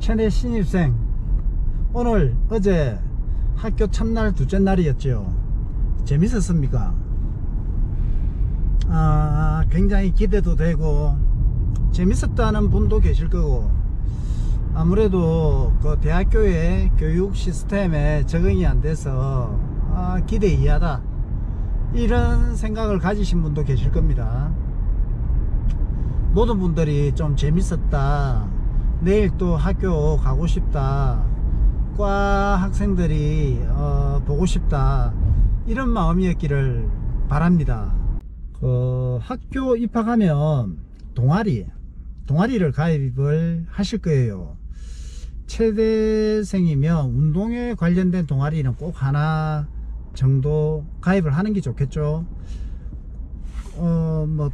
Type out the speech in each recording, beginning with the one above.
최대 신입생 오늘 어제 학교 첫날 둘째 날이었죠. 재밌었습니까? 굉장히 기대도 되고 재밌었다는 분도 계실 거고, 아무래도 그 대학교의 교육 시스템에 적응이 안 돼서 기대 이하다 이런 생각을 가지신 분도 계실 겁니다. 모든 분들이 좀 재밌었다, 내일 또 학교 가고 싶다, 과 학생들이 보고 싶다, 이런 마음이었기를 바랍니다. 그 학교 입학하면 동아리를 가입을 하실 거예요. 최대생이면 운동에 관련된 동아리는 꼭 하나 정도 가입을 하는 게 좋겠죠. 뭐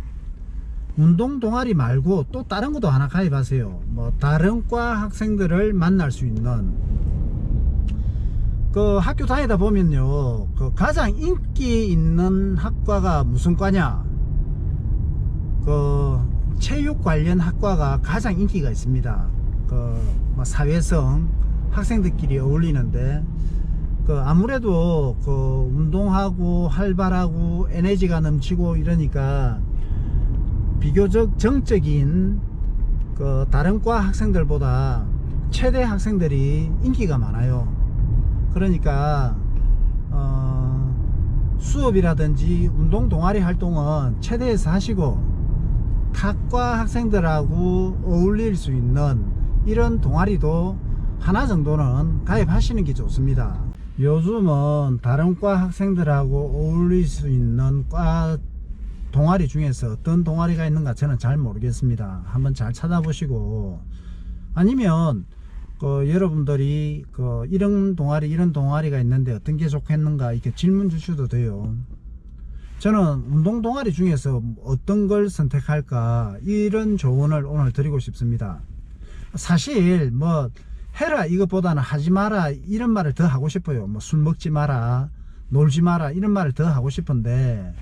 운동 동아리 말고 또 다른 것도 하나 가입하세요. 뭐 다른 과 학생들을 만날 수 있는, 그 학교 다니다 보면요, 그 가장 인기 있는 학과가 무슨 과냐, 그 체육 관련 학과가 가장 인기가 있습니다. 그 뭐 사회성 학생들끼리 어울리는데, 그 아무래도 그 운동하고 활발하고 에너지가 넘치고 이러니까 비교적 정적인 그 다른 과 학생들보다 최대 학생들이 인기가 많아요. 그러니까 수업이라든지 운동 동아리 활동은 최대에서 하시고 탁과 학생들하고 어울릴 수 있는 이런 동아리도 하나 정도는 가입하시는 게 좋습니다. 요즘은 다른 과 학생들하고 어울릴 수 있는 과 동아리 중에서 어떤 동아리가 있는가 저는 잘 모르겠습니다. 한번 잘 찾아보시고, 아니면 여러분들이 이런 동아리가 있는데 어떤 게 좋겠는가 이렇게 질문 주셔도 돼요. 저는 운동 동아리 중에서 어떤 걸 선택할까 이런 조언을 오늘 드리고 싶습니다. 사실 뭐 해라 이것보다는 하지 마라 이런 말을 더 하고 싶어요. 뭐 술 먹지 마라, 놀지 마라 이런 말을 더 하고 싶은데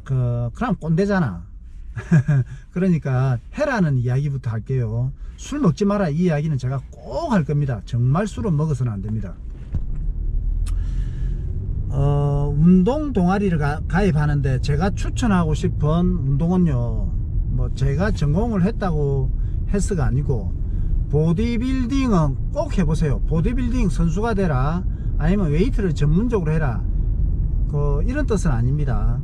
그럼 꼰대잖아. 그러니까 해라는 이야기부터 할게요. 술 먹지 마라 이 이야기는 제가 꼭 할 겁니다. 정말 술은 먹어서는 안 됩니다. 운동 동아리를 가입하는데 제가 추천하고 싶은 운동은요, 뭐 제가 전공을 했다고 해서가 아니고, 보디빌딩은 꼭 해보세요. 보디빌딩 선수가 되라, 아니면 웨이트를 전문적으로 해라, 이런 뜻은 아닙니다.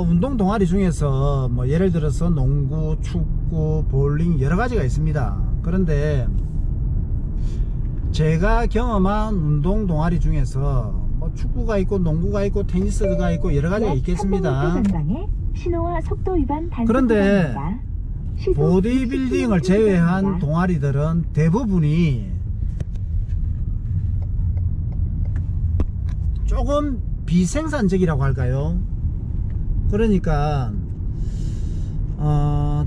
운동 동아리 중에서 뭐 예를 들어서 농구, 축구, 볼링 여러 가지가 있습니다. 그런데 제가 경험한 운동 동아리 중에서 뭐 축구가 있고 농구가 있고 테니스가 있고 여러 가지가 있겠습니다. 그런데 보디빌딩을 제외한 동아리들은 대부분이 조금 비생산적이라고 할까요? 그러니까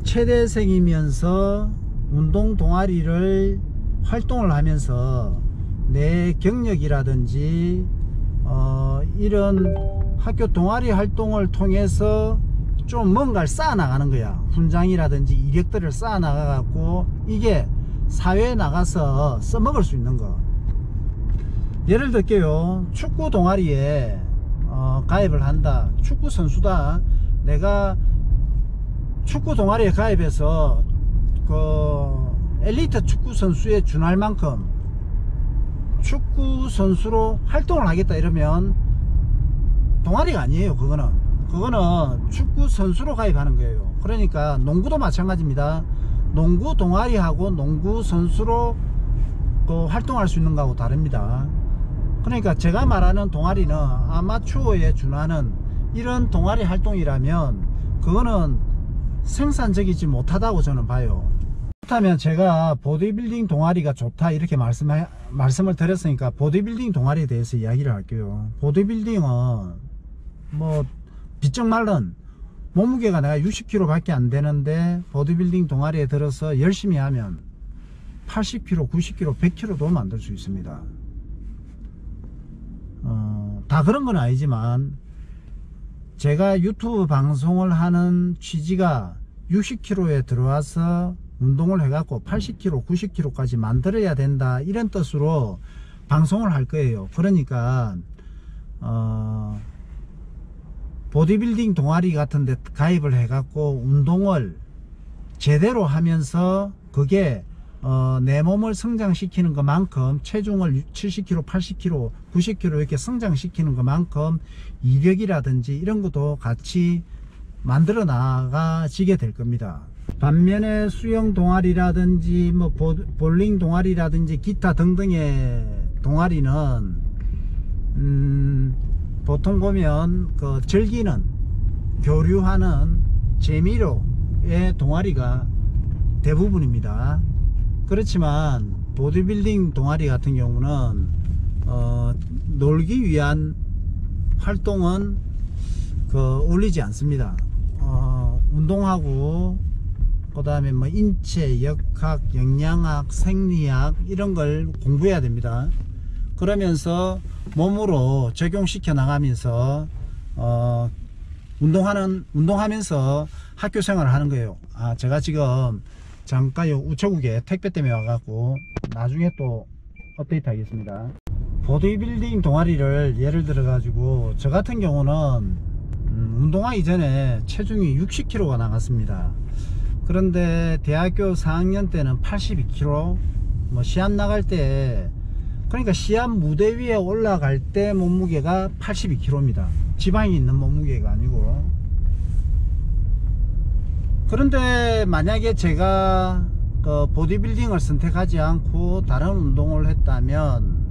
최대생이면서 운동 동아리를 활동을 하면서 내 경력이라든지 이런 학교 동아리 활동을 통해서 좀 뭔가를 쌓아 나가는 거야. 훈장이라든지 이력들을 쌓아 나가 갖고 이게 사회에 나가서 써먹을 수 있는 거. 예를 들게요, 축구 동아리에 가입을 한다, 축구 선수다, 내가 축구 동아리에 가입해서 엘리트 축구 선수에 준할 만큼 축구 선수로 활동을 하겠다 이러면 동아리가 아니에요. 그거는 축구 선수로 가입하는 거예요. 그러니까 농구도 마찬가지입니다. 농구 동아리하고 농구 선수로 활동할 수 있는 거하고 다릅니다. 그러니까 제가 말하는 동아리는 아마추어에 준하는 이런 동아리 활동이라면 그거는 생산적이지 못하다고 저는 봐요. 그렇다면 제가 보디빌딩 동아리가 좋다 이렇게 말씀을 드렸으니까 보디빌딩 동아리에 대해서 이야기를 할게요. 보디빌딩은 뭐 비쩍 마른 몸무게가 내가 60kg 밖에 안 되는데 보디빌딩 동아리에 들어서 열심히 하면 80kg, 90kg, 100kg도 만들 수 있습니다. 다 그런 건 아니지만 제가 유튜브 방송을 하는 취지가 60kg에 들어와서 운동을 해갖고 80kg, 90kg까지 만들어야 된다, 이런 뜻으로 방송을 할 거예요. 그러니까 보디빌딩 동아리 같은 데 가입을 해갖고 운동을 제대로 하면서 그게 내 몸을 성장시키는 것만큼, 체중을 70kg, 80kg, 90kg 이렇게 성장시키는 것만큼 이력이라든지 이런 것도 같이 만들어 나가지게 될 겁니다. 반면에 수영 동아리라든지 뭐 볼링 동아리라든지 기타 등등의 동아리는 보통 보면 그 즐기는, 교류하는 재미로의 동아리가 대부분입니다. 그렇지만 보디빌딩 동아리 같은 경우는 놀기 위한 활동은 어울리지 않습니다. 운동하고 그 다음에 뭐 인체, 역학, 영양학, 생리학 이런 걸 공부해야 됩니다. 그러면서 몸으로 적용시켜 나가면서 운동하면서 학교 생활을 하는 거예요. 제가 지금 잠깐 우체국에 택배 때문에 와갖고 나중에 또 업데이트 하겠습니다. 보디빌딩 동아리를 예를 들어 가지고 저 같은 경우는 운동하기 전에 체중이 60kg가 나갔습니다. 그런데 대학교 4학년 때는 82kg, 뭐 시합 나갈 때, 그러니까 시합 무대 위에 올라갈 때 몸무게가 82kg입니다. 지방이 있는 몸무게가 아니고. 그런데 만약에 제가 보디빌딩을 선택하지 않고 다른 운동을 했다면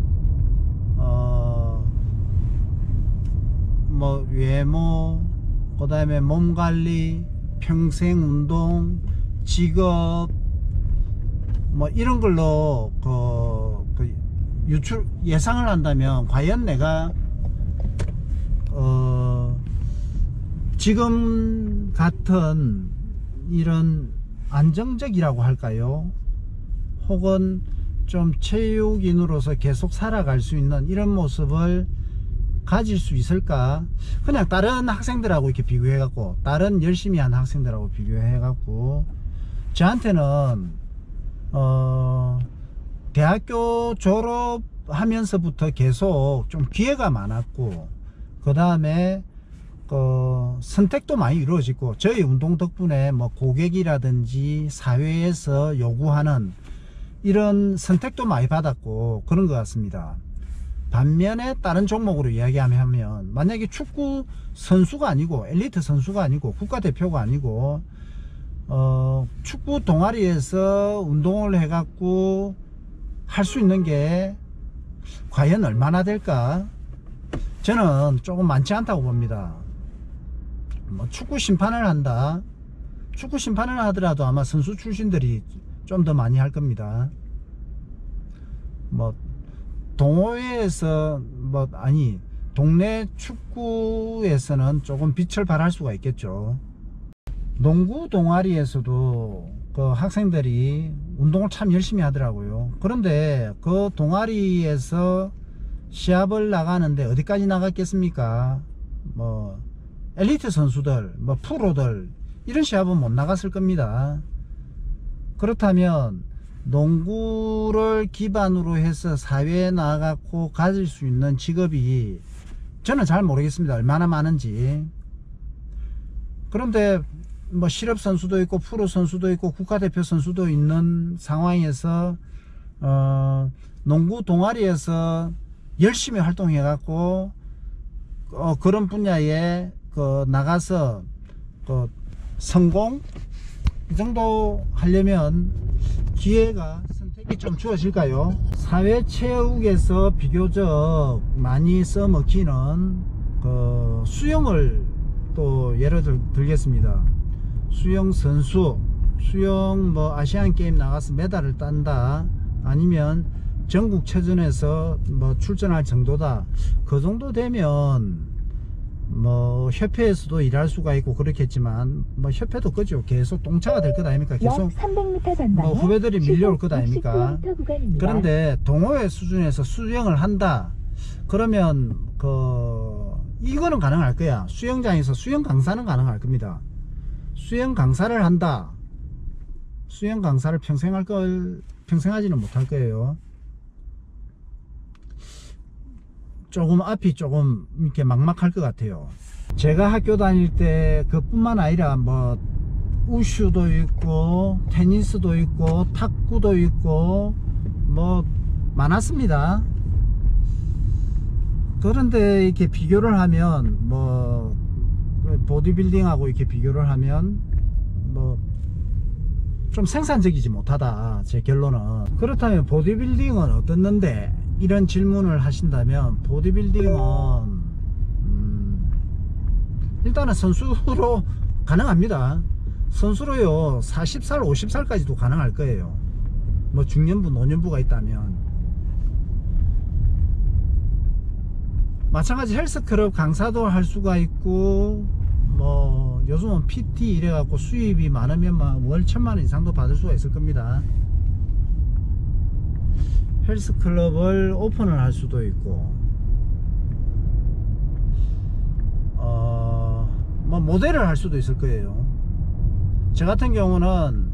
뭐 외모, 그 다음에 몸관리, 평생운동, 직업 뭐 이런 걸로 예상을 한다면 과연 내가 지금 같은 이런 안정적이라고 할까요? 혹은 좀 체육인으로서 계속 살아갈 수 있는 이런 모습을 가질 수 있을까? 그냥 다른 학생들하고 이렇게 비교해 갖고, 다른 열심히 한 학생들하고 비교해 갖고, 저한테는 대학교 졸업하면서부터 계속 좀 기회가 많았고, 그 다음에 선택도 많이 이루어지고, 저희 운동 덕분에 뭐 고객이라든지 사회에서 요구하는 이런 선택도 많이 받았고 그런 것 같습니다. 반면에 다른 종목으로 이야기하면, 만약에 축구 선수가 아니고, 엘리트 선수가 아니고, 국가대표가 아니고 축구 동아리에서 운동을 해갖고 할 수 있는 게 과연 얼마나 될까? 저는 조금 많지 않다고 봅니다. 뭐 축구 심판을 한다, 축구 심판을 하더라도 아마 선수 출신들이 좀 더 많이 할 겁니다. 뭐 동호회에서 동네 축구에서는 조금 빛을 발할 수가 있겠죠. 농구 동아리에서도 학생들이 운동을 참 열심히 하더라고요. 그런데 그 동아리에서 시합을 나가는데 어디까지 나갔겠습니까? 뭐 엘리트 선수들, 뭐 프로들, 이런 시합은 못 나갔을 겁니다. 그렇다면 농구를 기반으로 해서 사회에 나가고 가질 수 있는 직업이 저는 잘 모르겠습니다. 얼마나 많은지. 그런데 뭐 실업 선수도 있고 프로 선수도 있고 국가대표 선수도 있는 상황에서 농구 동아리에서 열심히 활동해 갖고 그런 분야에 나가서 성공 이 정도 하려면 기회가, 선택이 좀 주어질까요? 사회체육에서 비교적 많이 써먹히는 수영을 또 예를 들겠습니다. 수영 선수, 수영 뭐 아시안게임 나가서 메달을 딴다, 아니면 전국체전에서 뭐 출전할 정도다, 그 정도 되면 뭐 협회에서도 일할 수가 있고 그렇겠지만, 뭐 협회도 그죠, 계속 똥차가 될 것 아닙니까? 계속 300m 전방에 뭐 후배들이 밀려올 것 아닙니까? 60km 구간입니다. 그런데 동호회 수준에서 수영을 한다, 그러면 이거는 가능할 거야. 수영장에서 수영 강사는 가능할 겁니다. 수영 강사를 한다, 수영 강사를 평생 하지는 못할 거예요. 조금 앞이 조금 이렇게 막막할 것 같아요. 제가 학교 다닐 때 그뿐만 아니라 뭐 우슈도 있고 테니스도 있고 탁구도 있고 뭐 많았습니다. 그런데 이렇게 비교를 하면 뭐 보디빌딩하고 이렇게 비교를 하면 뭐 좀 생산적이지 못하다, 제 결론은. 그렇다면 보디빌딩은 어떻는데, 이런 질문을 하신다면 보디빌딩은 일단은 선수로 가능합니다. 선수로요 40살 50살까지도 가능할 거예요. 뭐 중년부 노년부가 있다면. 마찬가지 헬스클럽 강사도 할 수가 있고, 뭐 요즘은 PT 이래갖고 수입이 많으면 막 월 1000만원 이상도 받을 수가 있을 겁니다. 헬스클럽을 오픈을 할 수도 있고, 뭐 모델을 할 수도 있을 거예요. 저 같은 경우는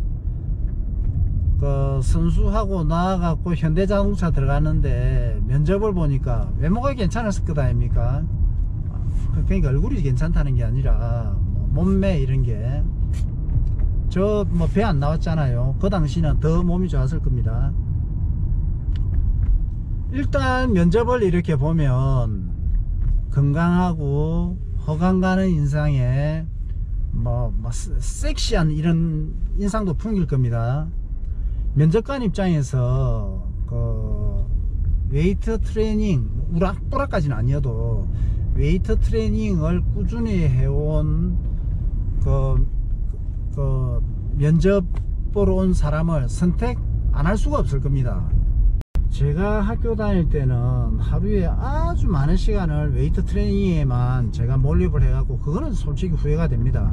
그 선수하고 나와갖고 현대자동차 들어갔는데 면접을 보니까 외모가 괜찮았을 것 아닙니까? 그러니까 얼굴이 괜찮다는 게 아니라 뭐 몸매 이런 게, 저 뭐 배 안 나왔잖아요. 그 당시는 더 몸이 좋았을 겁니다. 일단 면접을 이렇게 보면 건강하고 허감 가는 인상에 뭐 섹시한 이런 인상도 풍길 겁니다. 면접관 입장에서 그 웨이트 트레이닝 우락부락까지는 아니어도 웨이트 트레이닝을 꾸준히 해온 그 면접 보러 온 사람을 선택 안 할 수가 없을 겁니다. 제가 학교 다닐 때는 하루에 아주 많은 시간을 웨이트 트레이닝에만 제가 몰입을 해갖고, 그거는 솔직히 후회가 됩니다.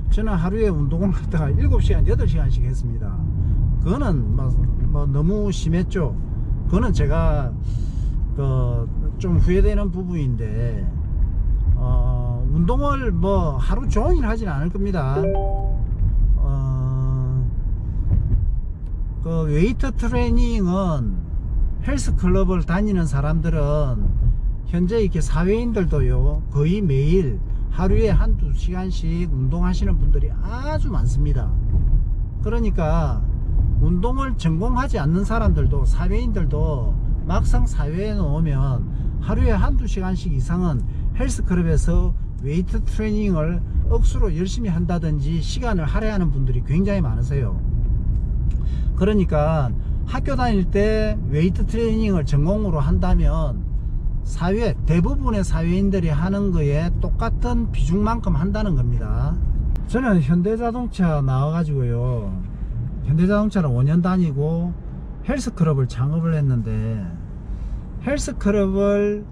저는 하루에 운동을 갖다가 7시간 8시간씩 했습니다. 그거는 뭐 너무 심했죠. 그거는 제가 좀 후회되는 부분인데, 운동을 뭐 하루 종일 하진 않을 겁니다. 그 웨이트 트레이닝은 헬스클럽을 다니는 사람들은 현재 이렇게 사회인들도요 거의 매일 하루에 한두 시간씩 운동하시는 분들이 아주 많습니다. 그러니까 운동을 전공하지 않는 사람들도, 사회인들도 막상 사회에 나오면 하루에 한두 시간씩 이상은 헬스클럽에서 웨이트 트레이닝을 억수로 열심히 한다든지 시간을 할애하는 분들이 굉장히 많으세요. 그러니까 학교 다닐 때 웨이트 트레이닝을 전공으로 한다면 대부분의 사회인들이 하는 거에 똑같은 비중만큼 한다는 겁니다. 저는 현대자동차 나와가지고요, 현대자동차를 5년 다니고 헬스클럽을 창업을 했는데, 헬스클럽을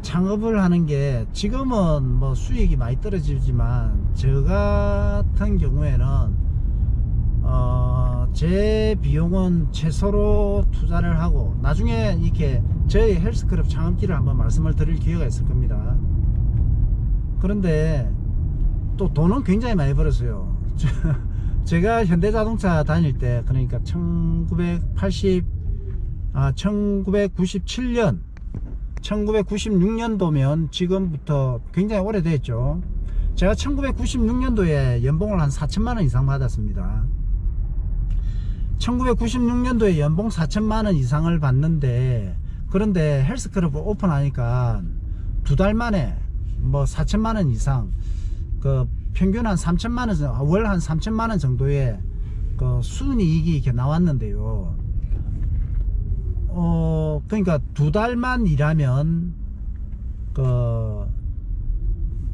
창업을 하는 게 지금은 뭐 수익이 많이 떨어지지만, 저 같은 경우에는 제 비용은 최소로 투자를 하고, 나중에 이렇게 저희 헬스클럽 창업기를 한번 말씀을 드릴 기회가 있을 겁니다. 그런데 또 돈은 굉장히 많이 벌었어요. 제가 현대자동차 다닐 때, 그러니까 1997년 1996년도면 지금부터 굉장히 오래됐죠. 제가 1996년도에 연봉을 한 4천만원 이상 받았습니다. 1996년도에 연봉 4천만원 이상을 받는데, 그런데 헬스클럽을 오픈하니까 2달 만에 뭐 4천만원 이상, 그 평균 한 3천만원, 월 한 3천만원 정도의 그 순이익이 이렇게 나왔는데요. 그러니까 2달만 일하면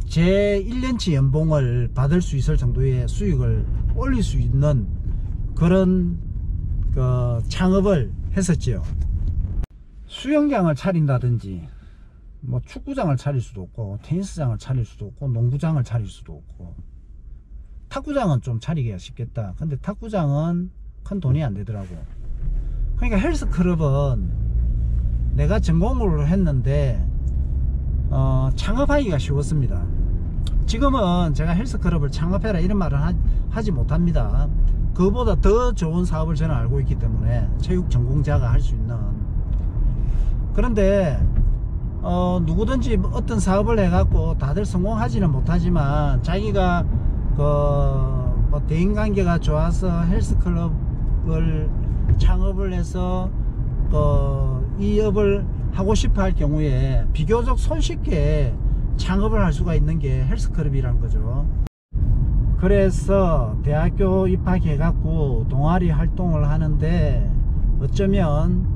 제 1년치 연봉을 받을 수 있을 정도의 수익을 올릴 수 있는 그런 창업을 했었죠. 수영장을 차린다든지, 뭐 축구장을 차릴 수도 없고, 테니스장을 차릴 수도 없고, 농구장을 차릴 수도 없고, 탁구장은 좀 차리기가 쉽겠다. 근데 탁구장은 큰 돈이 안 되더라고. 그러니까 헬스클럽은 내가 전공으로 했는데 창업하기가 쉬웠습니다. 지금은 제가 헬스클럽을 창업해라 이런 말은 하지 못합니다. 그보다 더 좋은 사업을 저는 알고 있기 때문에, 체육 전공자가 할 수 있는. 그런데 누구든지 어떤 사업을 해갖고 다들 성공하지는 못하지만, 자기가 뭐 대인관계가 좋아서 헬스클럽을 창업을 해서 이 업을 하고 싶어 할 경우에 비교적 손쉽게 창업을 할 수가 있는 게 헬스클럽이란 거죠. 그래서 대학교 입학해 갖고 동아리 활동을 하는데, 어쩌면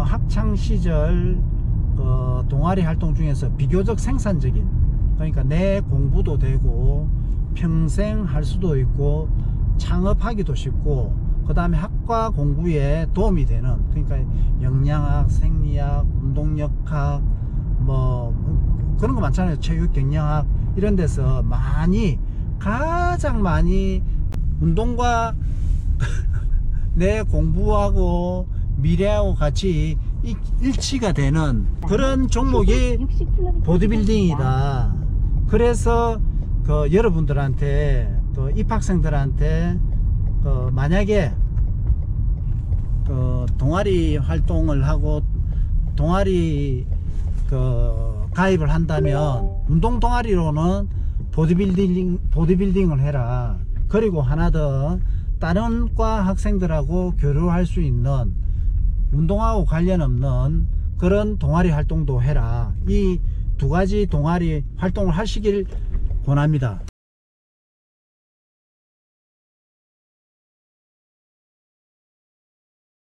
학창시절 동아리 활동 중에서 비교적 생산적인, 그러니까 내 공부도 되고 평생 할 수도 있고 창업하기도 쉽고, 그 다음에 학과 공부에 도움이 되는, 그러니까 영양학, 생리학, 운동역학, 뭐 그런 거 많잖아요. 체육 경영학, 이런 데서 가장 많이 운동과 내 공부하고 미래하고 같이 일치가 되는 그런 종목이 보디빌딩이다. 그래서 여러분들한테, 입학생들한테 만약에 동아리 활동을 하고 동아리 가입을 한다면, 운동 동아리로는 보디빌딩을 해라. 그리고 하나 더, 다른 과 학생들하고 교류할 수 있는, 운동하고 관련 없는 그런 동아리 활동도 해라. 이 두 가지 동아리 활동을 하시길 권합니다.